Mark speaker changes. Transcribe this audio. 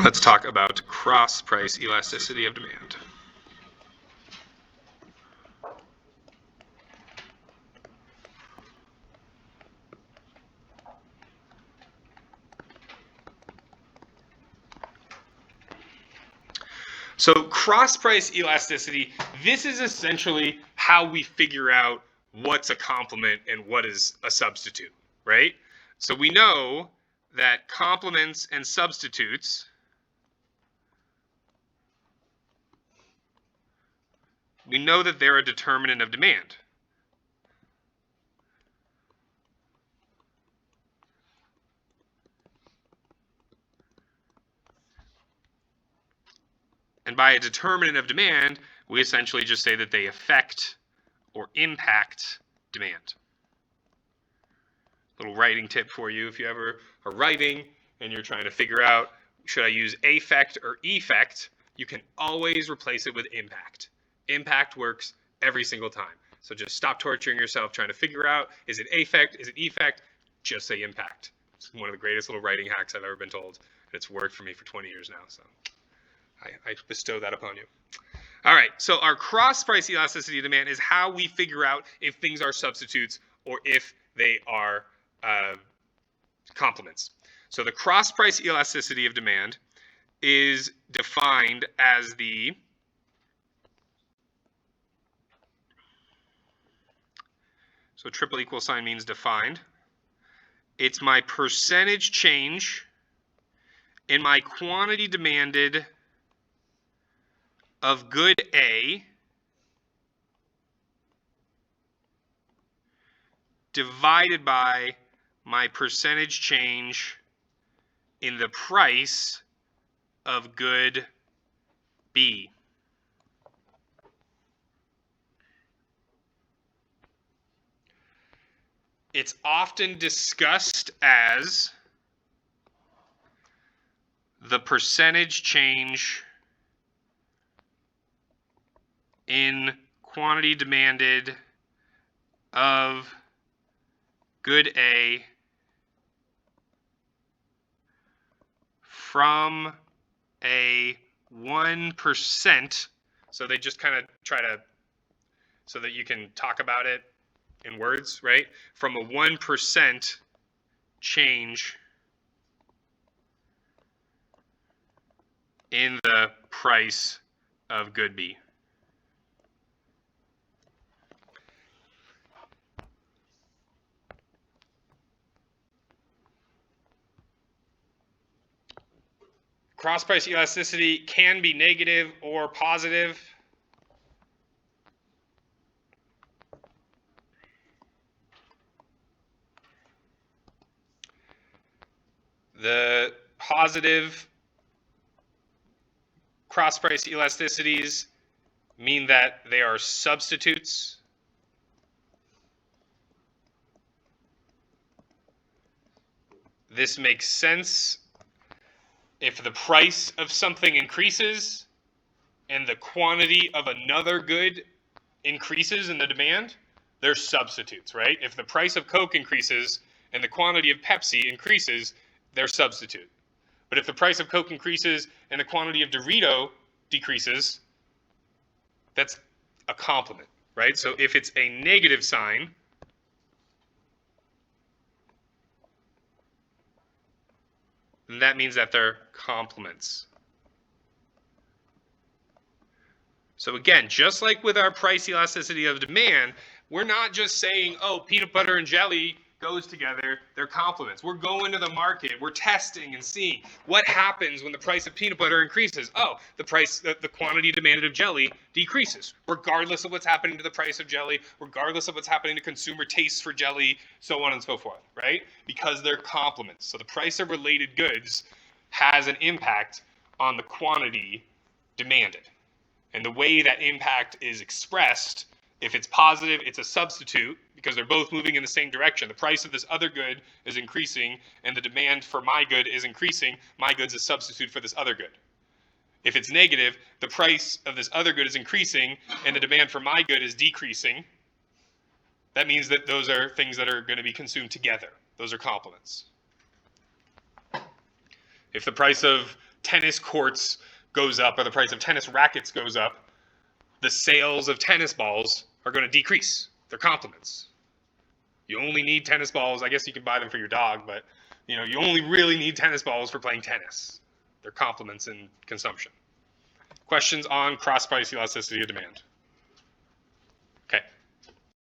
Speaker 1: Let's talk about cross-price elasticity of demand. So cross-price elasticity, this is essentially how we figure out what's a complement and what is a substitute, right? So we know that complements and substitutes, we know that they're a determinant of demand. And by a determinant of demand, we essentially just say that they affect or impact demand. Little writing tip for you: if you ever are writing and you're trying to figure out, should I use affect or effect, you can always replace it with impact. Impact works every single time. So just stop torturing yourself trying to figure out, is it affect, is it effect? Just say impact. It's one of the greatest little writing hacks I've ever been told. And it's worked for me for 20 years now. So I bestow that upon you. All right, so our cross-price elasticity of demand is how we figure out if things are substitutes or if they are complements. So the cross-price elasticity of demand is defined as so triple equal sign means defined. It's my percentage change in my quantity demanded of good A divided by my percentage change in the price of good B. It's often discussed as the percentage change in quantity demanded of good A from a 1%. So they just kind of try to, so that you can talk about it in words, right? From a 1% change in the price of good B. Cross-price elasticity can be negative or positive. The positive cross-price elasticities mean that they are substitutes. This makes sense. If the price of something increases and the quantity of another good increases in the demand, they're substitutes, right? If the price of Coke increases and the quantity of Pepsi increases, they're substitute. But if the price of Coke increases and the quantity of Dorito decreases, that's a complement, right? So if it's a negative sign, then that means that they're complements. So again, just like with our price elasticity of demand, we're not just saying, oh, peanut butter and jelly goes together, they're complements. We're going to the market, we're testing and seeing what happens when the price of peanut butter increases. Oh, the quantity demanded of jelly decreases, regardless of what's happening to the price of jelly, regardless of what's happening to consumer tastes for jelly, so on and so forth, right? Because they're complements. So the price of related goods has an impact on the quantity demanded. And the way that impact is expressed, if it's positive, it's a substitute because they're both moving in the same direction. The price of this other good is increasing and the demand for my good is increasing. My good's a substitute for this other good. If it's negative, the price of this other good is increasing and the demand for my good is decreasing. That means that those are things that are going to be consumed together. Those are complements. If the price of tennis courts goes up or the price of tennis rackets goes up, the sales of tennis balls are going to decrease. They're complements. You only need tennis balls. I guess you can buy them for your dog, but you only really need tennis balls for playing tennis. They're complements in consumption. Questions on cross price elasticity of demand?